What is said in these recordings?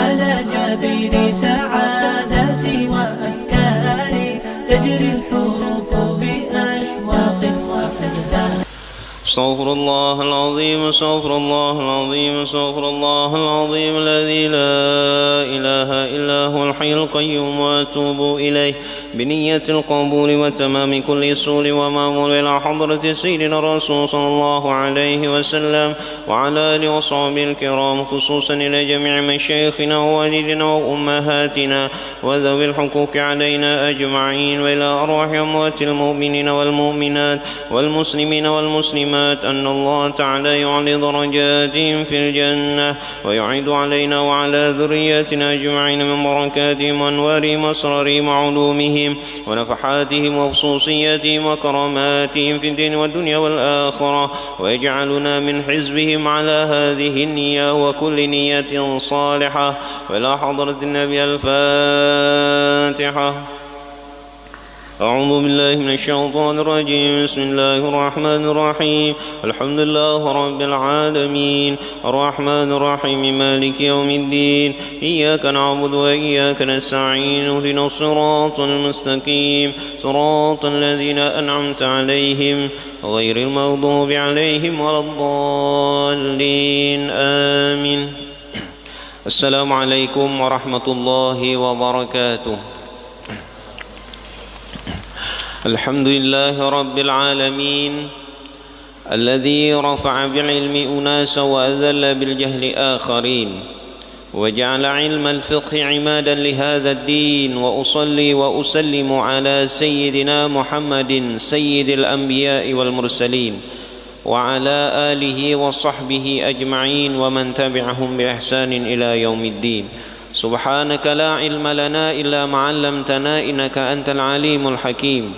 على جبين سعادتي وأفكاري تجري الحروف بأشواق وأذهان. استغفر الله العظيم استغفر الله العظيم استغفر الله العظيم الذي لا إله إلا هو الحي القيوم وأتوب إليه بنية القبول وتمام كل سور ومامول إلى حضرة سيدنا الرسول صلى الله عليه وسلم وعلى آله وصحبه الكرام، خصوصا إلى جميع مشايخنا ووالدنا وأمهاتنا وذوي الحقوق علينا أجمعين، وإلى أرواح أموات المؤمنين والمؤمنات والمسلمين والمسلمات أن الله تعالى يعلي درجاتهم في الجنة ويعيد علينا وعلى ذريتنا أجمعين من بركاتهم وأنوارهم وأسرارهم وعلومهم ونفحاتهم وخصوصياتهم وكراماتهم في الدين والدنيا والآخرة، ويجعلنا من حزبهم على هذه النية وكل نية صالحة. وإلى حضرة النبي الفاتحة. أعوذ بالله من الشيطان الرجيم. بسم الله الرحمن الرحيم. الحمد لله رب العالمين الرحمن الرحيم مالك يوم الدين، إياك نعبد وإياك نستعين، اهدنا الصراط المستقيم صراط الذين أنعمت عليهم غير المغضوب عليهم ولا الضالين آمين. السلام عليكم ورحمة الله وبركاته. الحمد لله رب العالمين الذي رفع بالعلم أناسا وأذل بالجهل آخرين، وجعل علم الفقه عمادا لهذا الدين، وأصلي وأسلم على سيدنا محمد سيد الأنبياء والمرسلين وعلى آله وصحبه أجمعين ومن تبعهم بإحسان إلى يوم الدين. سبحانك لا علم لنا إلا ما علمتنا إنك أنت العليم الحكيم،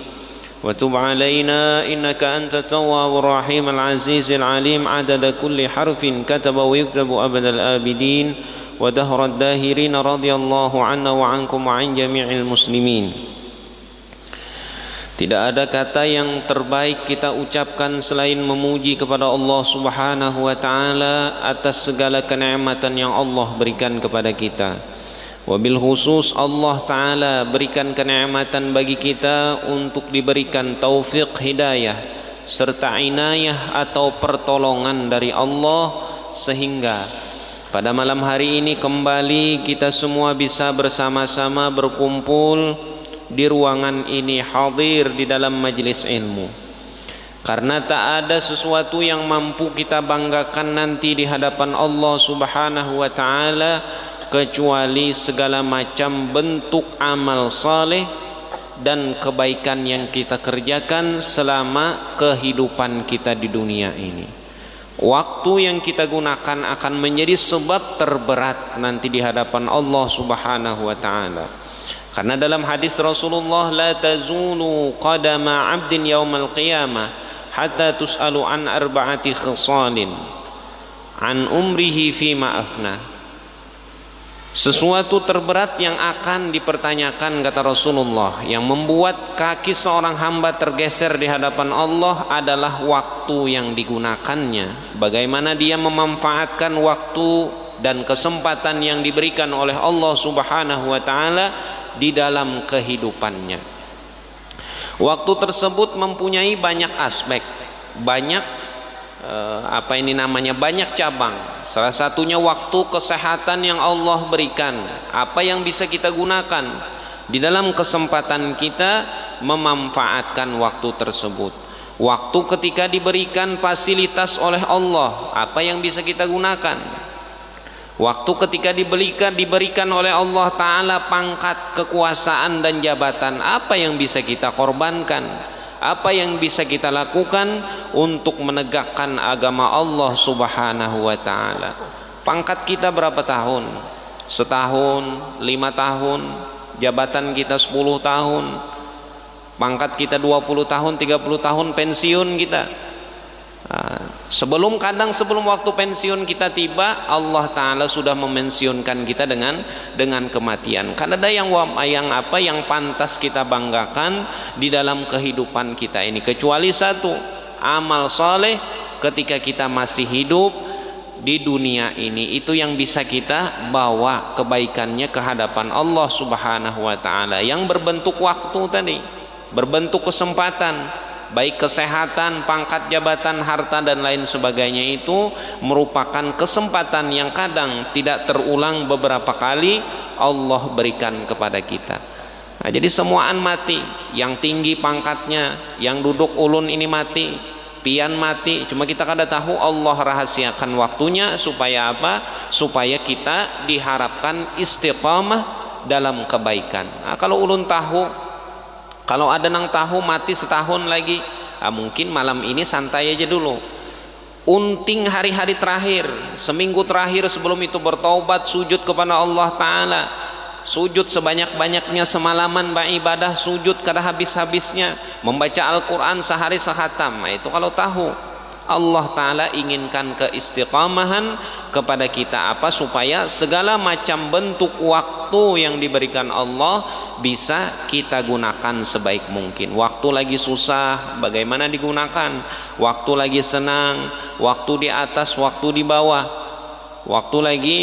وتب علينا إنك أنت التواب الرحيم العزيز العليم، عدد كل حرف كتب ويكتب أبد الآبدين ودهر الداهرين، رضي الله عنا وعنكم وعن جميع المسلمين. Tidak ada kata yang terbaik kita ucapkan selain memuji kepada Allah Subhanahu wa Ta'ala atas segala kenikmatan yang Allah berikan kepada kita. Wabil khusus Allah Ta'ala berikan kenikmatan bagi kita untuk diberikan taufik hidayah serta inayah atau pertolongan dari Allah, sehingga pada malam hari ini kembali kita semua bisa bersama-sama berkumpul di ruangan ini, hadir di dalam majelis ilmu. Karena tak ada sesuatu yang mampu kita banggakan nanti di hadapan Allah Subhanahu wa Ta'ala kecuali segala macam bentuk amal saleh dan kebaikan yang kita kerjakan selama kehidupan kita di dunia ini. Waktu yang kita gunakan akan menjadi sebab terberat nanti di hadapan Allah Subhanahu wa Ta'ala. Karena dalam hadis Rasulullah, la tazulu qadama 'abdin yaumal qiyamah hatta tus'alu an arba'ati khisalin an umrihi fima afna. Sesuatu terberat yang akan dipertanyakan, kata Rasulullah, yang membuat kaki seorang hamba tergeser di hadapan Allah adalah waktu yang digunakannya. Bagaimana dia memanfaatkan waktu dan kesempatan yang diberikan oleh Allah Subhanahu wa Ta'ala di dalam kehidupannya. Waktu tersebut mempunyai banyak aspek, banyak banyak cabang. Salah satunya waktu kesehatan yang Allah berikan. Apa yang bisa kita gunakan di dalam kesempatan kita memanfaatkan waktu tersebut. Waktu ketika diberikan fasilitas oleh Allah, apa yang bisa kita gunakan? Waktu ketika diberikan oleh Allah Ta'ala pangkat, kekuasaan dan jabatan, apa yang bisa kita korbankan? Apa yang bisa kita lakukan untuk menegakkan agama Allah Subhanahu wa Ta'ala? Pangkat kita berapa tahun? Setahun, 5 tahun, jabatan kita 10 tahun, pangkat kita 20 tahun, 30 tahun, pensiun kita. Sebelum waktu pensiun kita tiba, Allah Ta'ala sudah memensiunkan kita dengan kematian. Karena ada yang pantas kita banggakan di dalam kehidupan kita ini, kecuali satu, amal soleh ketika kita masih hidup di dunia ini itu yang bisa kita bawa kebaikannya ke hadapan Allah Subhanahu wa taala, yang berbentuk waktu tadi, berbentuk kesempatan, baik kesehatan, pangkat jabatan, harta dan lain sebagainya, itu merupakan kesempatan yang kadang tidak terulang beberapa kali Allah berikan kepada kita. Nah, jadi semuaan mati, yang tinggi pangkatnya, yang duduk ulun ini mati, pian mati, cuma kita kada tahu Allah rahasiakan waktunya supaya apa? Supaya kita diharapkan istiqamah dalam kebaikan. Nah, kalau ulun tahu, kalau ada nang tahu mati setahun lagi, mungkin malam ini santai aja dulu. Unting hari-hari terakhir, seminggu terakhir sebelum itu bertaubat, sujud kepada Allah Ta'ala, sujud sebanyak-banyaknya, semalaman beribadah, sujud kada habis-habisnya, membaca Al-Quran sehari sehatam. Nah, itu kalau tahu Allah Ta'ala inginkan keistiqamahan kepada kita, apa? Supaya segala macam bentuk waktu yang diberikan Allah bisa kita gunakan sebaik mungkin. Waktu lagi susah bagaimana digunakan, waktu lagi senang, waktu di atas, waktu di bawah, waktu lagi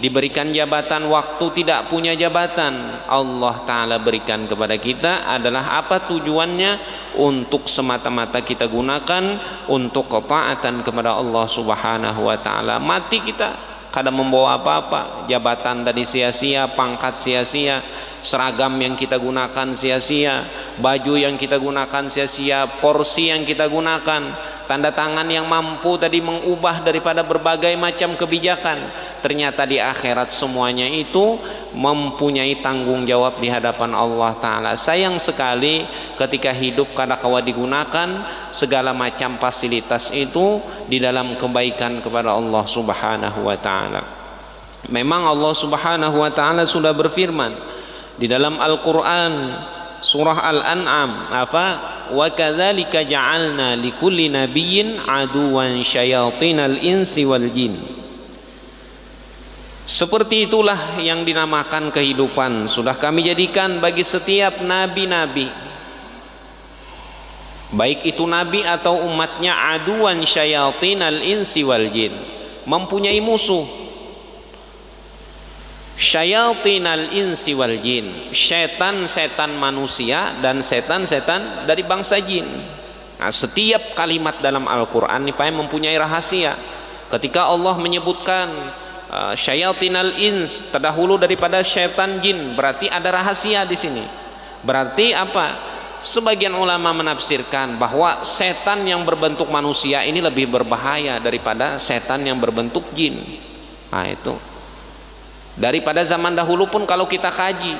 diberikan jabatan, waktu tidak punya jabatan, Allah Ta'ala berikan kepada kita adalah apa tujuannya? Untuk semata-mata kita gunakan untuk ketaatan kepada Allah Subhanahu wa Ta'ala. Mati kita kadang membawa apa-apa, jabatan tadi sia-sia, pangkat sia-sia, seragam yang kita gunakan sia-sia, baju yang kita gunakan sia-sia, porsi yang kita gunakan, tanda tangan yang mampu tadi mengubah daripada berbagai macam kebijakan. Ternyata di akhirat semuanya itu mempunyai tanggung jawab di hadapan Allah Ta'ala. Sayang sekali ketika hidup kadangkala digunakan segala macam fasilitas itu di dalam kebaikan kepada Allah Subhanahu wa Ta'ala. Memang Allah Subhanahu wa Ta'ala sudah berfirman di dalam Al-Quran surah Al-An'am, apa? Wa kadzalika ja'alna likulli nabiyyin aduwan syayatinal insi wal jin. Seperti itulah yang dinamakan kehidupan sudah kami jadikan bagi setiap nabi-nabi, baik itu nabi atau umatnya, aduwan syayatinal insi wal jin, mempunyai musuh. Syayatinal insi wal jin, setan-setan manusia dan setan-setan dari bangsa jin. Nah, setiap kalimat dalam Al-Quran ini mempunyai rahasia. Ketika Allah menyebutkan syayatinal ins terdahulu daripada syaitan jin, berarti ada rahasia di sini. Berarti apa? Sebagian ulama menafsirkan bahwa setan yang berbentuk manusia ini lebih berbahaya daripada setan yang berbentuk jin. Nah, itu daripada zaman dahulu pun kalau kita kaji,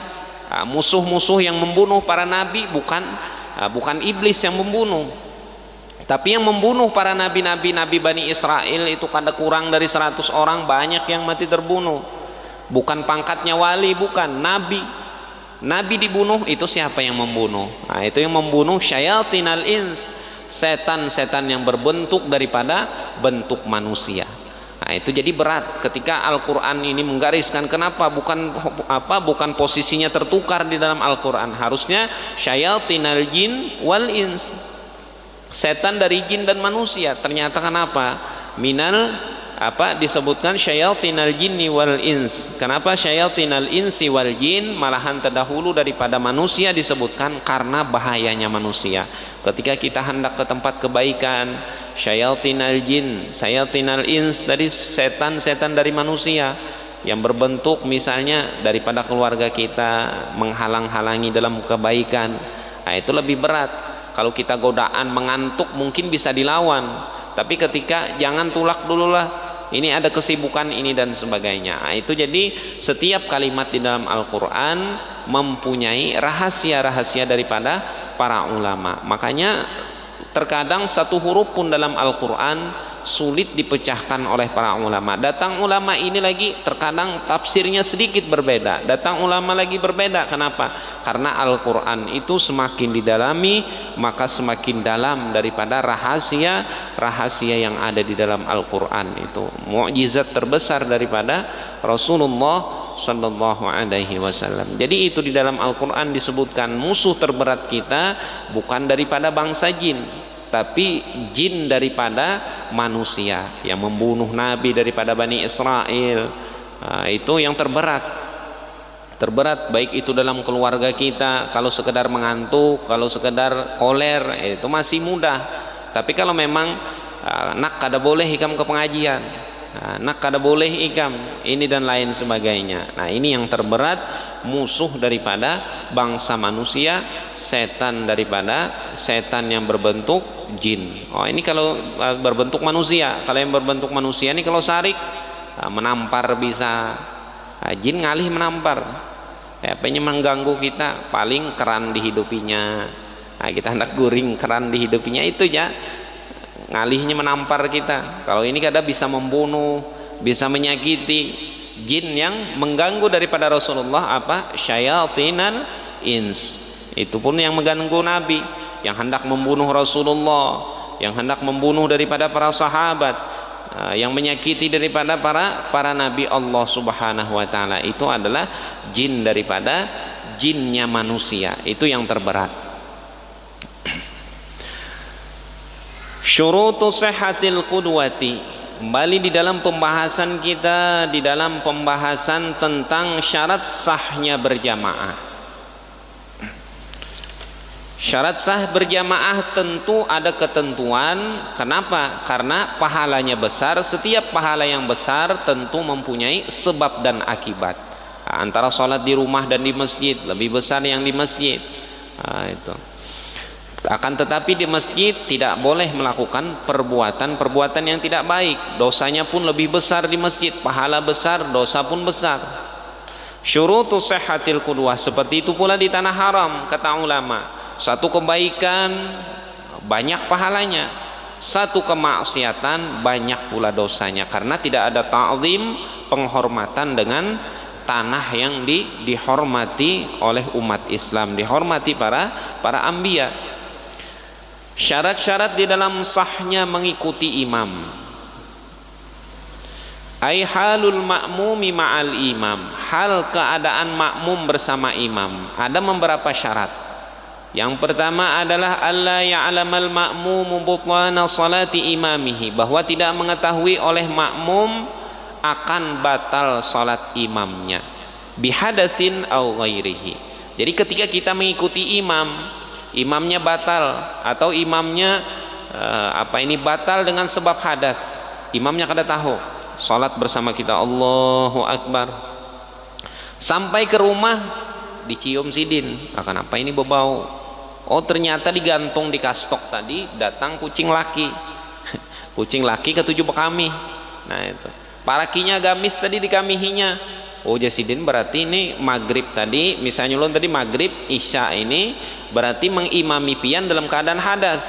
musuh-musuh yang membunuh para nabi bukan iblis yang membunuh, tapi yang membunuh para nabi-nabi, nabi Bani Israel itu kada kurang dari 100 orang, banyak yang mati terbunuh. Bukan pangkatnya wali, bukan nabi. Nabi dibunuh, itu siapa yang membunuh? Nah, itu yang membunuh syayatinal ins, setan-setan yang berbentuk daripada bentuk manusia. Nah, itu jadi berat ketika Al-Quran ini menggariskan. Kenapa? Bukan posisinya tertukar di dalam Al-Quran. Harusnya syayatinal jin wal ins, setan dari jin dan manusia. Ternyata kenapa? Disebutkan syayatinal jinni wal ins. Kenapa syayatinal insi wal jin malahan terdahulu daripada manusia disebutkan? Karena bahayanya manusia. Ketika kita hendak ke tempat kebaikan, syayatinal jin, syayatinal ins dari setan-setan dari manusia yang berbentuk misalnya daripada keluarga kita, menghalang-halangi dalam kebaikan. Nah, itu lebih berat. Kalau kita godaan mengantuk mungkin bisa dilawan, tapi ketika jangan tulak dululah, ini ada kesibukan ini dan sebagainya. Nah, itu jadi setiap kalimat di dalam Al-Quran mempunyai rahasia-rahasia daripada para ulama. Makanya terkadang satu huruf pun dalam Al-Quran sulit dipecahkan oleh para ulama. Datang ulama ini lagi terkadang tafsirnya sedikit berbeda, datang ulama lagi berbeda. Kenapa? Karena Al-Quran itu semakin didalami maka semakin dalam daripada rahasia yang ada di dalam Al-Quran. Itu mukjizat terbesar daripada Rasulullah Sallallahu Alaihi Wasallam. Jadi itu di dalam Al-Quran disebutkan musuh terberat kita bukan daripada bangsa jin, tapi jin daripada manusia, yang membunuh nabi daripada Bani Israel. Itu yang terberat baik itu dalam keluarga kita. Kalau sekedar mengantuk, kalau sekedar koler, itu masih mudah. Tapi kalau memang nak kada boleh ikam ke pengajian, nak kada boleh ikam ini dan lain sebagainya. Nah, ini yang terberat, musuh daripada bangsa manusia, setan daripada setan yang berbentuk jin. Ini kalau berbentuk manusia. Kalau yang berbentuk manusia ini kalau sarik menampar bisa, jin ngalih menampar. Apanya mengganggu kita, paling keran dihidupinya. Kita hendak guring keran dihidupinya, itu ya ngalihnya menampar kita. Kalau ini kadang bisa membunuh, bisa menyakiti. Jin yang mengganggu daripada Rasulullah apa? Syayatinal ins. Itu pun yang mengganggu Nabi, yang hendak membunuh Rasulullah, yang hendak membunuh daripada para sahabat, yang menyakiti daripada para nabi Allah Subhanahu wa taala. Itu adalah jin daripada jinnya manusia. Itu yang terberat. Syurutu sihhatil qudwati. Kembali di dalam pembahasan kita, di dalam pembahasan tentang syarat sahnya berjamaah. Syarat sah berjamaah tentu ada ketentuan. Kenapa? Karena pahalanya besar. Setiap pahala yang besar tentu mempunyai sebab dan akibat. Antara sholat di rumah dan di masjid, lebih besar yang di masjid. Itu. Akan tetapi di masjid tidak boleh melakukan perbuatan yang tidak baik. Dosanya pun lebih besar di masjid. Pahala besar, dosa pun besar. Syurutu sihhatil qudwah. Seperti itu pula di tanah haram, kata ulama. Satu kebaikan banyak pahalanya, satu kemaksiatan banyak pula dosanya, karena tidak ada ta'zim, penghormatan dengan tanah yang dihormati oleh umat Islam, dihormati para anbiya. Syarat-syarat di dalam sahnya mengikuti imam. Ai halul ma'mumi ma'al imam, hal keadaan makmum bersama imam. Ada beberapa syarat. Yang pertama adalah alla ya'lamal ma'mumu butlana salati imamihi, bahwa tidak mengetahui oleh makmum akan batal salat imamnya bihadatsin au ghairihi. Jadi ketika kita mengikuti imamnya batal, atau imamnya batal dengan sebab hadas, imamnya kada tahu, salat bersama kita Allahu Akbar, sampai ke rumah dicium sidin, akan apa ini berbau. Oh, ternyata digantung di kastok tadi datang kucing laki. Kucing laki ketujuh bekami. Nah itu. Parakinya gamis tadi dikamihinya. Oh, jasidin berarti ini maghrib tadi, misalnya ulun tadi maghrib, isya ini berarti mengimami pian dalam keadaan hadas.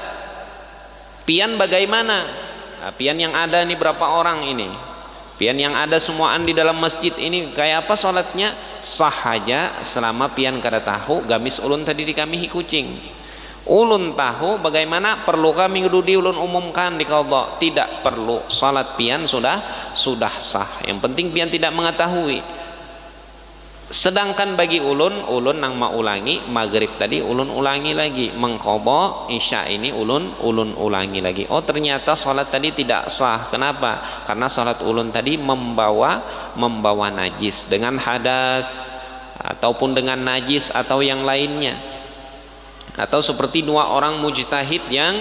Pian bagaimana? Nah, pian yang ada ini berapa orang ini? Pian yang ada semuaan di dalam masjid ini kayak apa sholatnya? Sah aja selama pian kada tahu gamis ulun tadi dikamihi kucing. Ulun tahu bagaimana, perlu kami ngedudi ulun umumkan di qadha? Tidak perlu, salat pian sudah sah. Yang penting pian tidak mengetahui. Sedangkan bagi ulun nang mau ulangi maghrib tadi ulun ulangi lagi, mengqadha isya ini ulun ulangi lagi. Oh, ternyata salat tadi tidak sah. Kenapa? Karena salat ulun tadi membawa najis dengan hadas ataupun dengan najis atau yang lainnya. Atau seperti dua orang mujtahid yang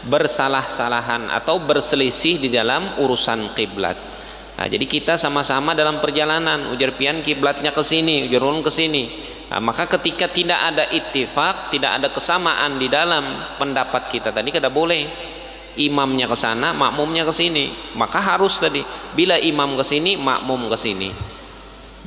bersalah-salahan atau berselisih di dalam urusan kiblat. Nah, jadi kita sama-sama dalam perjalanan, ujar pian kiblatnya ke sini, ujar ulun ke sini. Nah, maka ketika tidak ada ittifaq, tidak ada kesamaan di dalam pendapat kita tadi, kada boleh. Imamnya ke sana, makmumnya ke sini. Maka harus tadi, bila imam ke sini, makmum ke sini.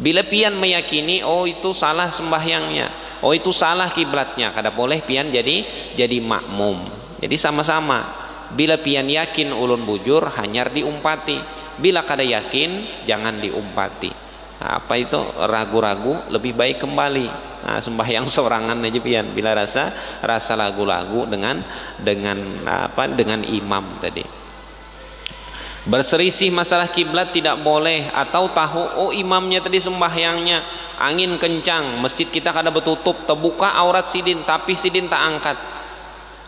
Bila pian meyakini, oh itu salah sembahyangnya, oh itu salah kiblatnya, kada boleh pian jadi makmum. Jadi sama-sama. Bila pian yakin ulun bujur, hanyar diumpati. Bila kada yakin, jangan diumpati. Nah, apa itu ragu-ragu, lebih baik kembali. Nah, sembahyang sorangan aja pian. Bila rasa lagu-lagu dengan imam tadi. Berselisih masalah kiblat tidak boleh, atau tahu oh imamnya tadi sembahyangnya angin kencang, masjid kita kada betutup, terbuka aurat sidin, tapi sidin tak angkat.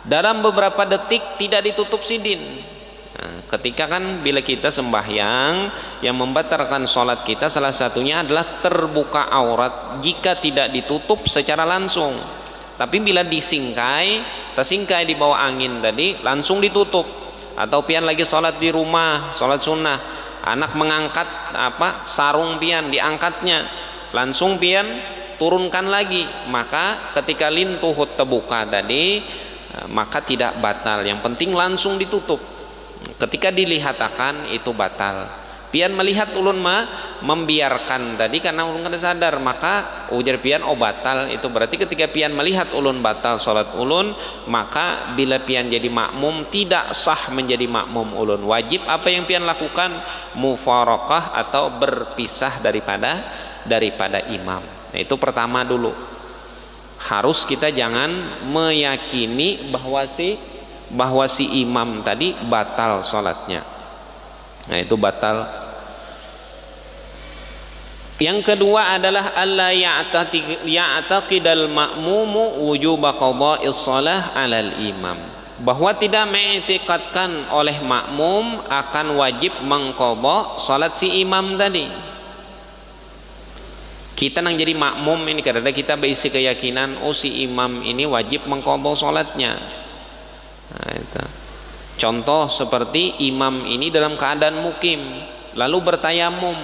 Dalam beberapa detik tidak ditutup sidin. Nah, ketika kan bila kita sembahyang, yang membatalkan sholat kita salah satunya adalah terbuka aurat jika tidak ditutup secara langsung. Tapi bila tersingkai di bawah angin tadi, langsung ditutup. Atau pian lagi sholat di rumah, sholat sunnah, anak mengangkat sarung pian, diangkatnya, langsung pian turunkan lagi, maka ketika lintuhut terbuka tadi, maka tidak batal. Yang penting langsung ditutup. Ketika dilihatakan itu batal. Pian melihat ulun membiarkan tadi karena ulun kada sadar, maka ujar pian batal. Itu berarti ketika pian melihat ulun batal salat ulun, maka bila pian jadi makmum tidak sah menjadi makmum ulun. Wajib apa yang pian lakukan? Mufaraqah atau berpisah daripada imam. Nah, itu pertama dulu. Harus kita jangan meyakini bahwa si imam tadi batal sholatnya. Nah, itu batal. Yang kedua adalah alla ya'taqidal ma'mumu wujuba qada'is shalah 'alal imam. Bahwa tidak mengiktikadkan oleh makmum akan wajib mengqadha salat si imam tadi. Kita nang jadi makmum ini kadang kita berisi keyakinan si imam ini wajib mengqadha salatnya. Nah, itu. Contoh seperti imam ini dalam keadaan mukim lalu bertayamum.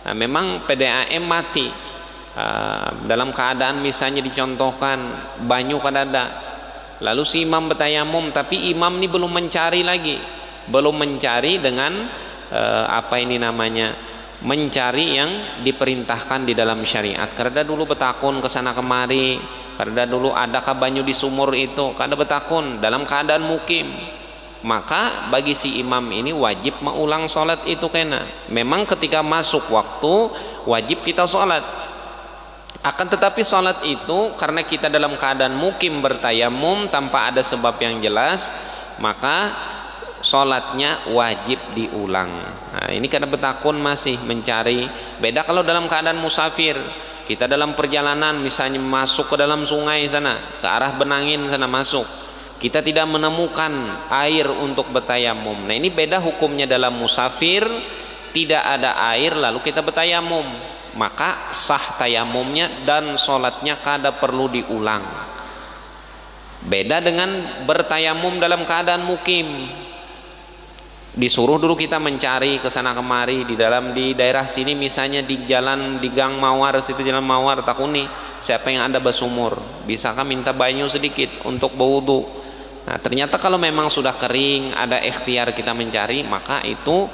Nah, memang PDAM mati. Dalam keadaan misalnya dicontohkan banyu kadada. Lalu si imam bertayamum, tapi imam ini belum mencari lagi. Belum mencari dengan mencari yang diperintahkan di dalam syariat. Karena dulu betakun ke sana kemari, karena dulu adakah banyu di sumur itu, kada betakun dalam keadaan mukim. Maka bagi si imam ini wajib mengulang sholat itu kena. Memang ketika masuk waktu wajib kita sholat. Akan tetapi sholat itu karena kita dalam keadaan mukim bertayamum tanpa ada sebab yang jelas, maka sholatnya wajib diulang. Nah, ini karena betakun masih mencari. Beda kalau dalam keadaan musafir, kita dalam perjalanan misalnya masuk ke dalam sungai sana, ke arah Benangin sana masuk, kita tidak menemukan air untuk bertayamum. Nah, ini beda hukumnya dalam musafir, tidak ada air lalu kita bertayamum, maka sah tayamumnya dan sholatnya kada perlu diulang. Beda dengan bertayamum dalam keadaan mukim. Disuruh dulu kita mencari ke sana kemari di daerah sini misalnya di jalan di Gang Mawar, situ jalan Mawar takuni siapa yang ada bersumur, bisakah minta banyu sedikit untuk berwudu. Nah, ternyata kalau memang sudah kering ada ikhtiar kita mencari, maka itu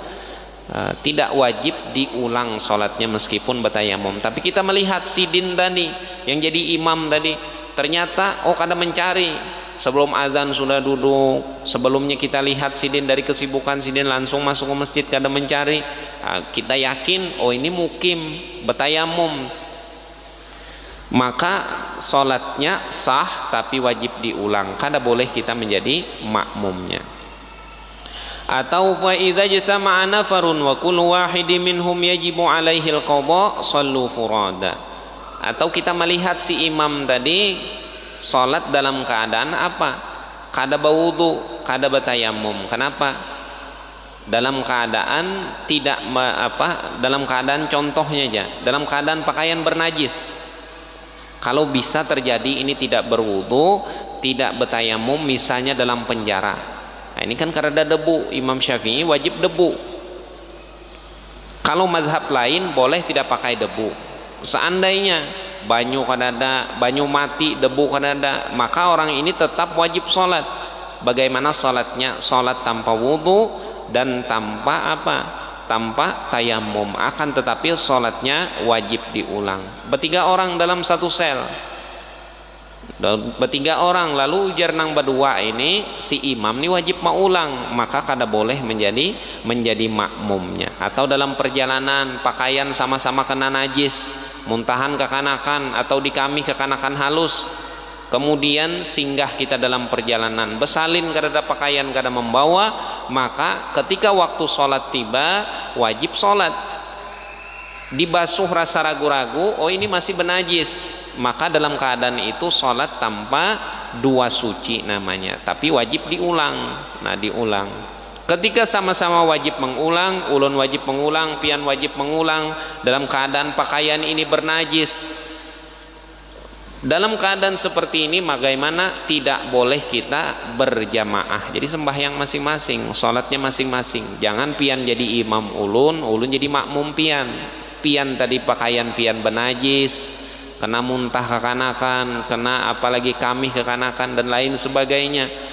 tidak wajib diulang sholatnya meskipun bertayamum. Tapi kita melihat sidin tadi yang jadi imam tadi, ternyata kada mencari, sebelum azan sudah duduk, sebelumnya kita lihat sidin dari kesibukan sidin langsung masuk ke masjid kada mencari. Kita yakin ini mukim bertayamum, maka sholatnya sah tapi wajib diulang, kada boleh kita menjadi makmumnya. Atau fa idza jtama'a nafarun wa kullu wahidin minhum yajibu alaihi al-qadha sallu furada. Atau kita melihat si imam tadi salat dalam keadaan apa? Kada berwudu, kada bertayamum. Kenapa? Dalam keadaan dalam keadaan contohnya aja, dalam keadaan pakaian bernajis. Kalau bisa terjadi ini tidak berwudu, tidak bertayamum, misalnya dalam penjara. Nah, ini kan karena debu, Imam Syafi'i wajib debu. Kalau mazhab lain boleh tidak pakai debu. Seandainya banyu kadada, banyu mati, debu kadada, maka orang ini tetap wajib sholat. Bagaimana sholatnya? Sholat tanpa wudu dan tanpa tanpa tayamum. Akan tetapi sholatnya wajib diulang. Bertiga orang dalam satu sel, bertiga orang, lalu ujar nang berdua ini si imam ini wajib mengulang, maka kada boleh menjadi makmumnya. Atau dalam perjalanan pakaian sama-sama kena najis, muntahan kekanakan atau dikami kekanakan halus, kemudian singgah kita dalam perjalanan, bersalin kada pakaian kada membawa, maka ketika waktu sholat tiba wajib sholat. Dibasuh rasa ragu-ragu, ini masih benajis, maka dalam keadaan itu sholat tanpa dua suci namanya, tapi wajib diulang. Nah, diulang. Ketika sama-sama wajib mengulang, ulun wajib mengulang, pian wajib mengulang, dalam keadaan pakaian ini bernajis, dalam keadaan seperti ini bagaimana? Tidak boleh kita berjamaah. Jadi sembahyang masing-masing, sholatnya masing-masing. Jangan pian jadi imam ulun, ulun jadi makmum pian. Pian tadi pakaian pian benajis, kena muntah kekanakan, kena apalagi kamih kekanakan dan lain sebagainya.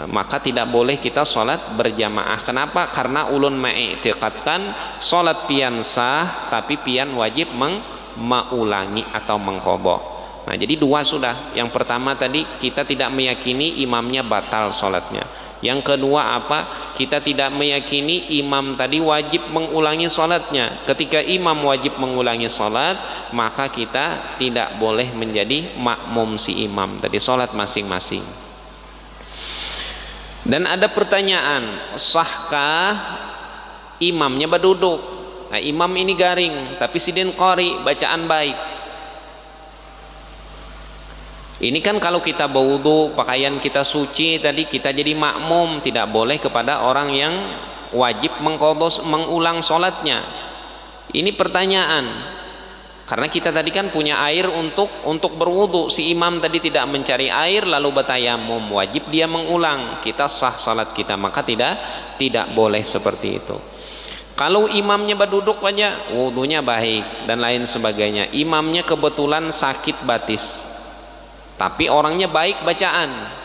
Maka tidak boleh kita sholat berjamaah. Kenapa? Karena ulun mengiktikadkan sholat pian sah, tapi pian wajib mengulangi atau mengqadha. Nah, jadi dua sudah. Yang pertama tadi kita tidak meyakini imamnya batal sholatnya. Yang kedua apa? Kita tidak meyakini imam tadi wajib mengulangi sholatnya. Ketika imam wajib mengulangi sholat, maka kita tidak boleh menjadi makmum si imam tadi, sholat masing-masing. Dan ada pertanyaan, sahkah imamnya berduduk? Nah, imam ini garing, tapi sidin qari, bacaan baik. Ini kan kalau kita berwudu, pakaian kita suci tadi, kita jadi makmum, tidak boleh kepada orang yang wajib mengulang sholatnya. Ini pertanyaan, karena kita tadi kan punya air untuk berwudu. Si imam tadi tidak mencari air lalu bertayamum, wajib dia mengulang, kita sah sholat kita, maka tidak boleh seperti itu. Kalau imamnya berduduk aja, wudunya baik dan lain sebagainya. Imamnya kebetulan sakit batis, tapi orangnya baik bacaan.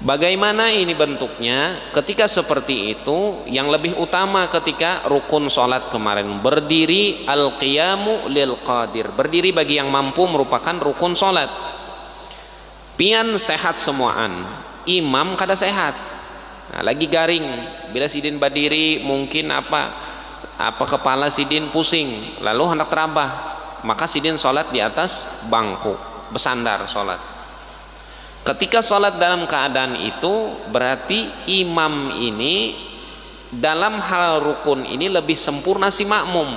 Bagaimana ini bentuknya? Ketika seperti itu, yang lebih utama ketika rukun sholat kemarin, berdiri, al-qiyamu lil qadir, berdiri bagi yang mampu merupakan rukun sholat. Pian sehat semuaan, imam kada sehat, nah, lagi garing. Bila sidin berdiri mungkin apa kepala sidin pusing, lalu hendak terabah, maka sidin sholat di atas bangku, bersandar sholat. Ketika sholat dalam keadaan itu, berarti imam ini dalam hal rukun ini lebih sempurna si makmum.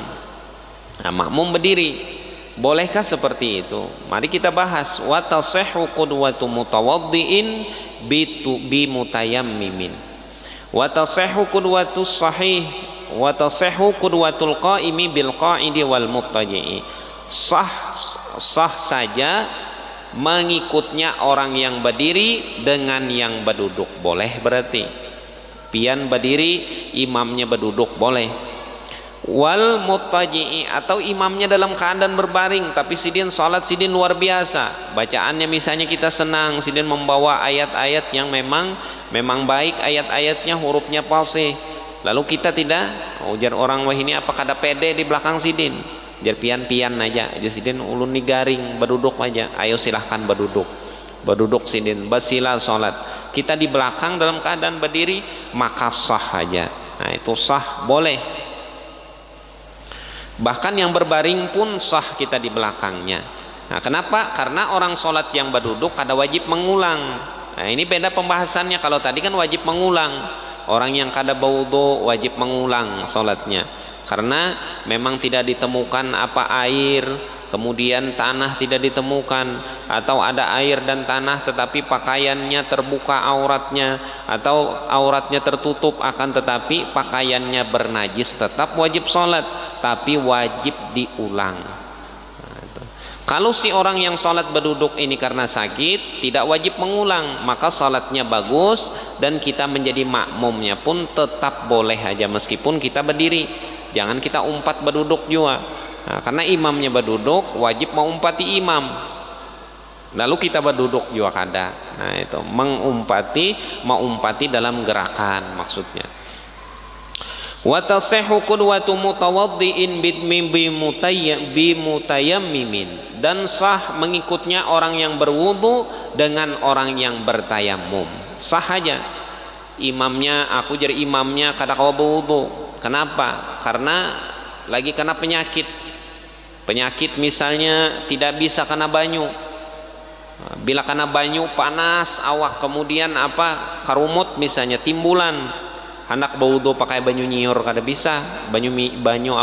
Nah, makmum berdiri, bolehkah seperti itu? Mari kita bahas. Wa tasihhu qudwatu mutawaddiin bi mutayammimin. Wa tasihhu qudwatus sahih wa tasihhu qudwatul qaimi bil qa'idi wal muttaji'i. Sah saja mengikutnya orang yang berdiri dengan yang berduduk, boleh. Berarti pian berdiri, imamnya berduduk, boleh. Wal muttaji'i, atau imamnya dalam keadaan berbaring tapi sidin salat sidin luar biasa, bacaannya misalnya kita senang, sidin membawa ayat-ayat yang memang baik ayat-ayatnya, hurufnya fasih, lalu kita tidak ujar orang, wah ini apa kada pede di belakang sidin, jar pian-pian aja sidin ulun ni garing, berduduk aja, ayo silahkan berduduk sidin, basila sholat, kita di belakang dalam keadaan berdiri, maka sah aja. Nah itu sah, boleh. Bahkan yang berbaring pun sah kita di belakangnya. Nah kenapa? Karena orang sholat yang berduduk kada wajib mengulang. Nah ini beda pembahasannya. Kalau tadi kan wajib mengulang, orang yang kada berwudu wajib mengulang sholatnya, karena memang tidak ditemukan air, kemudian tanah tidak ditemukan, atau ada air dan tanah tetapi pakaiannya terbuka auratnya, atau auratnya tertutup akan tetapi pakaiannya bernajis, tetap wajib sholat tapi wajib diulang. Kalau si orang yang sholat berduduk ini karena sakit, tidak wajib mengulang, maka sholatnya bagus dan kita menjadi makmumnya pun tetap boleh aja meskipun kita berdiri. Jangan kita umpat berduduk juga. Nah, karena imamnya berduduk, wajib mengumpati imam. Lalu kita berduduk juga kada. Nah itu mengumpati dalam gerakan maksudnya. Wa tasihhu qudwatu mutawaddiin bi mutayammimin, dan sah mengikutnya orang yang berwudu dengan orang yang bertayamum. Sah aja. Imamnya, aku jadi imamnya kada kau berwudu. Kenapa? Karena lagi kena penyakit misalnya tidak bisa kena banyu. Bila kena banyu panas awak, kemudian karumut misalnya, timbulan, hendak berwudu pakai banyu nyiur kada bisa, banyu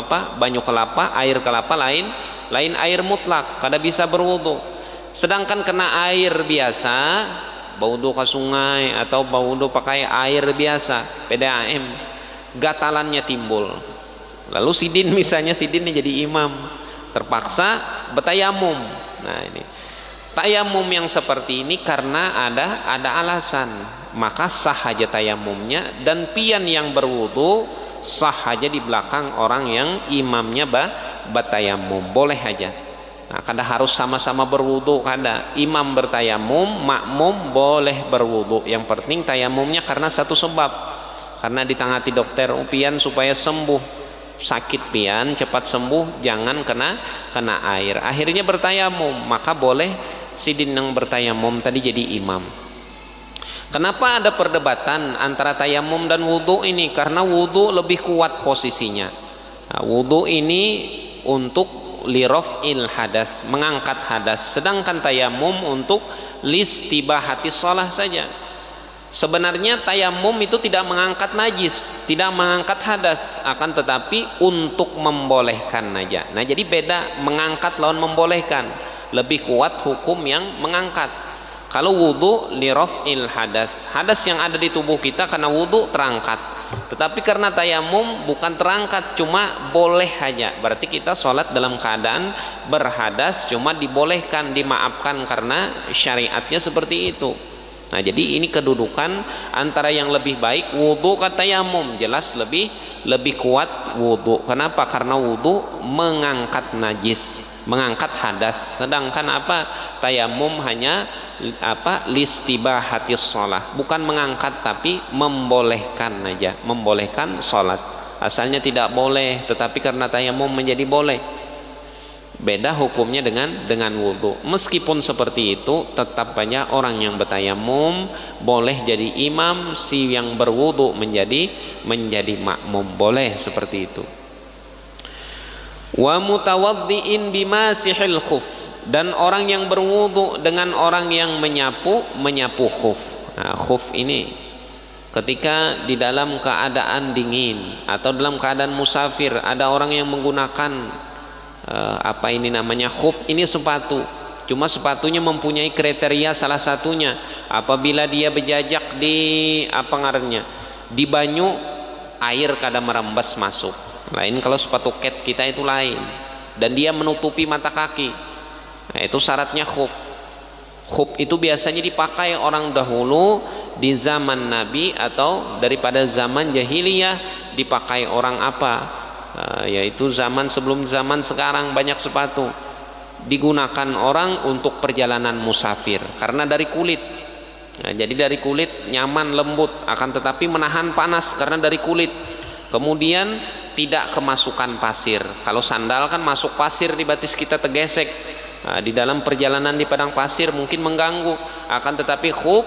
kelapa, air kelapa lain air mutlak, kada bisa berwudu. Sedangkan kena air biasa berwudu ke sungai atau berwudu pakai air biasa PDAM, gatalannya timbul. Lalu sidin misalnya, sidin jadi imam, terpaksa bertayamum. Nah ini tayamum yang seperti ini karena ada alasan, maka sah aja tayamumnya, dan pian yang berwudu sah aja di belakang orang yang imamnya bertayamum, boleh aja. Nah, kada harus sama-sama berwudu, kada. Imam bertayamum, makmum boleh berwudu. Yang penting tayamumnya karena satu sebab, karena ditangati dokter pian supaya sembuh sakit pian, cepat sembuh, jangan kena air. Akhirnya bertayamum, maka boleh sidin yang bertayamum tadi jadi imam. Kenapa ada perdebatan antara tayamum dan wudu ini? Karena wudu lebih kuat posisinya. Nah, wudu ini untuk liraf'il hadas, mengangkat hadas, sedangkan tayamum untuk listibahati shalah saja. Sebenarnya tayamum itu tidak mengangkat najis, tidak mengangkat hadas, akan tetapi untuk membolehkan aja. Nah jadi beda mengangkat lawan membolehkan, lebih kuat hukum yang mengangkat. Kalau wudu liraf'il hadas, hadas yang ada di tubuh kita karena wudu terangkat, tetapi karena tayamum bukan terangkat, cuma boleh aja. Berarti kita sholat dalam keadaan berhadas, cuma dibolehkan, dimaafkan karena syariatnya seperti itu. Nah jadi ini kedudukan antara yang lebih baik wudu ke tayamum, jelas lebih kuat wudu. Kenapa? Karena wudu mengangkat najis, mengangkat hadas, sedangkan tayamum hanya listibahatis shalah, bukan mengangkat tapi membolehkan aja, membolehkan sholat. Asalnya tidak boleh, tetapi karena tayamum menjadi boleh. Beda hukumnya dengan wudu. Meskipun seperti itu, tetap banyak orang yang bertayamum boleh jadi imam, si yang berwudu menjadi makmum, boleh seperti itu. Wa mutawaddiin bimasihil khuf, dan orang yang berwudu dengan orang yang menyapu khuf. Nah, khuf ini ketika di dalam keadaan dingin atau dalam keadaan musafir, ada orang yang menggunakan khuf ini sepatu, cuma sepatunya mempunyai kriteria, salah satunya apabila dia berjajak di banyu, air kada merembes masuk. Lain kalau sepatu ket kita itu lain, dan dia menutupi mata kaki. Nah, itu syaratnya khuf. Khuf itu biasanya dipakai orang dahulu di zaman Nabi atau daripada zaman jahiliyah, dipakai orang yaitu zaman sebelum zaman sekarang. Banyak sepatu digunakan orang untuk perjalanan musafir karena dari kulit. Nah, jadi dari kulit nyaman, lembut, akan tetapi menahan panas karena dari kulit. Kemudian tidak kemasukan pasir. Kalau sandal kan masuk pasir di batis kita, tergesek. Nah, di dalam perjalanan di padang pasir mungkin mengganggu, akan tetapi khuf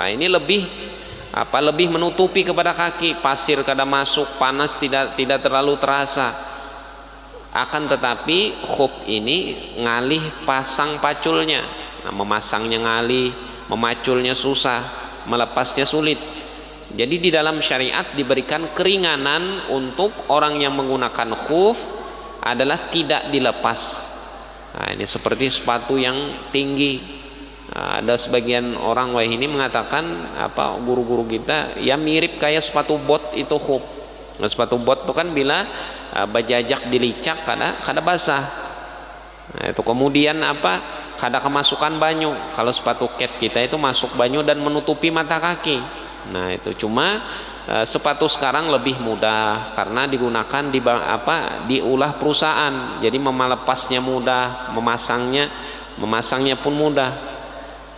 ini lebih menutupi kepada kaki, pasir kada masuk, panas tidak terlalu terasa. Akan tetapi khuf ini ngalih pasang paculnya. Nah, memasangnya ngalih, memaculnya susah, melepasnya sulit. Jadi di dalam syariat diberikan keringanan untuk orang yang menggunakan khuf adalah tidak dilepas. Nah, ini seperti sepatu yang tinggi. Ada sebagian orang ini mengatakan guru-guru kita ya mirip kayak sepatu bot itu khuf. Nah, sepatu bot itu kan bila berjajak dilicak kada basah. Nah, itu kemudian kada kemasukan banyu. Kalau sepatu ket kita itu masuk banyu dan menutupi mata kaki. Nah, itu cuma sepatu sekarang lebih mudah karena digunakan diulah perusahaan. Jadi melepasnya mudah, memasangnya pun mudah.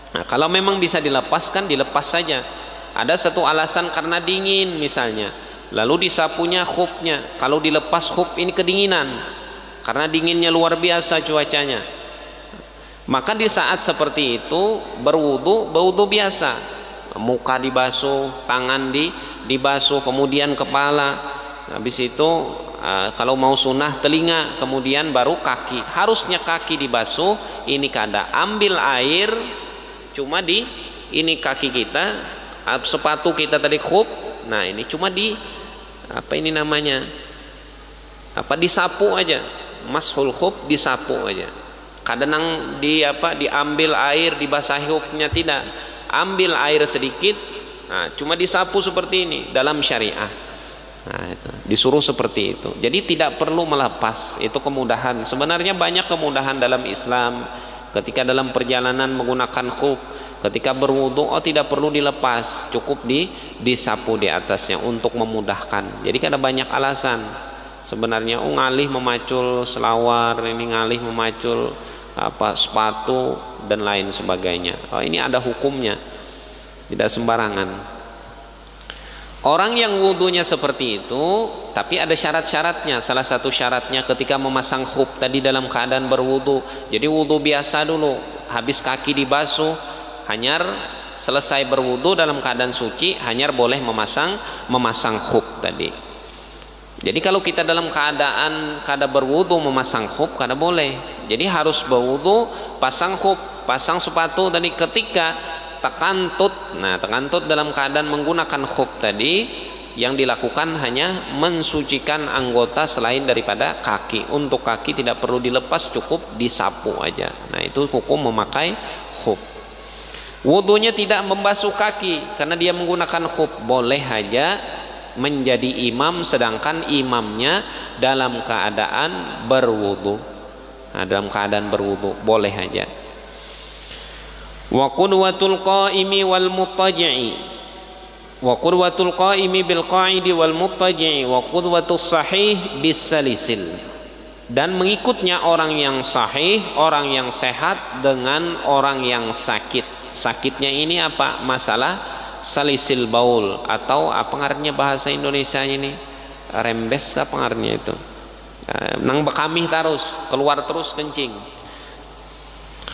Nah, kalau memang bisa dilepaskan, dilepas saja. Ada satu alasan karena dingin misalnya, lalu disapunya khufnya. Kalau dilepas khuf ini kedinginan, karena dinginnya luar biasa cuacanya. Maka di saat seperti itu berwudu biasa, muka dibasuh, tangan dibasuh, kemudian kepala. Habis itu kalau mau sunnah telinga, kemudian baru kaki. Harusnya kaki dibasuh, ini kada. Ambil air cuma di ini kaki kita, sepatu kita tadi khuf. Nah, ini cuma disapu aja. Mashul khuf disapu aja. Kadang diambil air dibasahi khufnya, tidak. ambil air sedikit, nah, cuma disapu seperti ini dalam syariah. Nah, itu disuruh seperti itu. Jadi tidak perlu melepas, itu kemudahan. Sebenarnya banyak kemudahan dalam Islam. Ketika dalam perjalanan menggunakan khuf, ketika berwudu, tidak perlu dilepas, cukup disapu di atasnya untuk memudahkan. Jadi ada banyak alasan. Sebenarnya ngalih memacul selawar, ini ngalih memacul sepatu dan lain sebagainya. Ini ada hukumnya, tidak sembarangan. Orang yang wudunya seperti itu, tapi ada syarat-syaratnya. Salah satu syaratnya ketika memasang khuf tadi dalam keadaan berwudu. Jadi wudu biasa dulu, habis kaki dibasuh, hanyar selesai berwudu dalam keadaan suci, hanyar boleh memasang khuf tadi. Jadi kalau kita dalam keadaan berwudu memasang khuf, kada boleh. Jadi harus berwudu, pasang khuf, pasang sepatu tadi. Ketika takantut, nah takantut dalam keadaan menggunakan khuf tadi, yang dilakukan hanya mensucikan anggota selain daripada kaki. Untuk kaki tidak perlu dilepas, cukup disapu aja. Nah itu hukum memakai khuf. Wudunya tidak membasuh kaki karena dia menggunakan khuf, boleh aja menjadi imam sedangkan imamnya dalam keadaan berwudu. Nah, dalam keadaan berwudu boleh aja. Wa qudwatul qaimi wal muttaji'i, wa qudwatul qaimi bil qa'idi wal muttaji'i, wa qudwatus sahih bis salisil. Dan mengikutnya orang yang sahih, orang yang sehat dengan orang yang sakit. Sakitnya ini apa? Masalah salisil baul, atau apa ngarnya bahasa Indonesia ini? Rembes apa ngarnya itu? Nang bekamih terus, keluar terus kencing.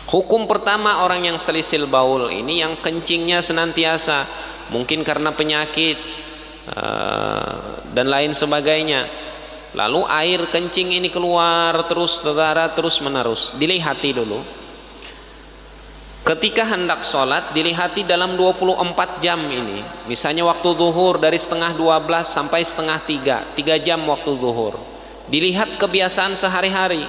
Hukum pertama orang yang salisil baul ini yang kencingnya senantiasa, mungkin karena penyakit dan lain sebagainya. Lalu air kencing ini keluar terus terus menerus. Dilihati dulu. Ketika hendak sholat, dilihati dalam 24 jam ini. Misalnya waktu zuhur dari setengah 12 sampai setengah 3 jam waktu zuhur. Dilihat kebiasaan sehari-hari.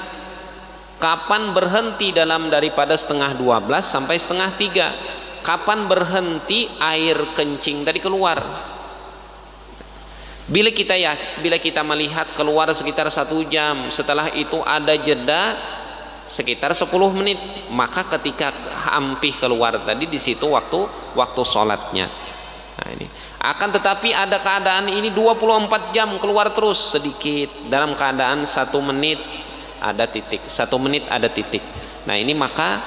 Kapan berhenti daripada setengah 12 sampai setengah 3? Kapan berhenti air kencing tadi keluar? Bila kita melihat keluar sekitar 1 jam, setelah itu ada jeda sekitar 10 menit, maka ketika hampir keluar tadi di situ waktu sholatnya. Nah, ini. Akan tetapi ada keadaan ini 24 jam keluar terus sedikit, dalam keadaan 1 menit ada titik, 1 menit ada titik. Nah ini maka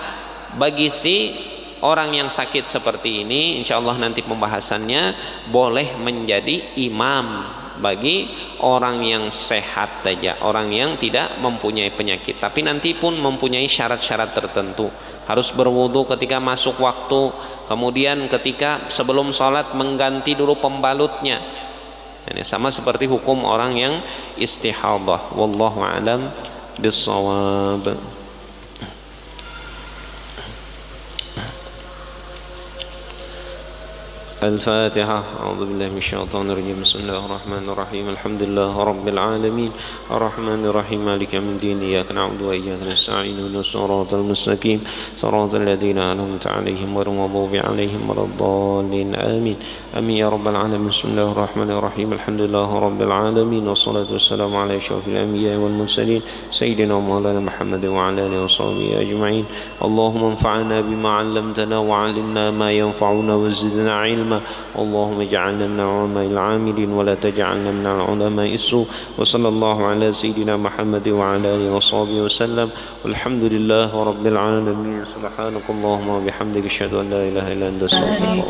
bagi si orang yang sakit seperti ini, insya Allah nanti pembahasannya, boleh menjadi imam bagi orang yang sehat saja, orang yang tidak mempunyai penyakit. Tapi nanti pun mempunyai syarat-syarat tertentu. Harus berwudu ketika masuk waktu, kemudian ketika sebelum sholat mengganti dulu pembalutnya. Ini sama seperti hukum orang yang istihadah. Wallahu a'lam bis-shawab. الفاتحة. أعوذ بالله من الشيطان الرجيم. بسم الله الرحمن الرحيم. الحمد لله رب العالمين الرحمن الرحيم مالك يوم الدين إياك نعبد وإياك نستعين اهدنا الصراط المستقيم صراط الذين أنعمت عليهم غير المغضوب عليهم ولا الضالين آمين آمين يا رب العالمين. بسم الله الرحمن الرحيم. الحمد لله رب العالمين والصلاة والسلام على أشرف الأنبياء والمرسلين سيدنا مولانا محمد وعلى آله وصحبه أجمعين. اللهم انفعنا بما علمتنا وعلمنا ما ينفعنا وزدنا علما. اللهم اجعلنا من العلماء العاملين ولا تجعلنا من العلماء السوء. وصلى الله على سيدنا محمد وعلى آله وصحبه وسلم والحمد لله رب العالمين. سبحانك اللهم وبحمدك أشهد أن لا إله إلا أنت أستغفرك.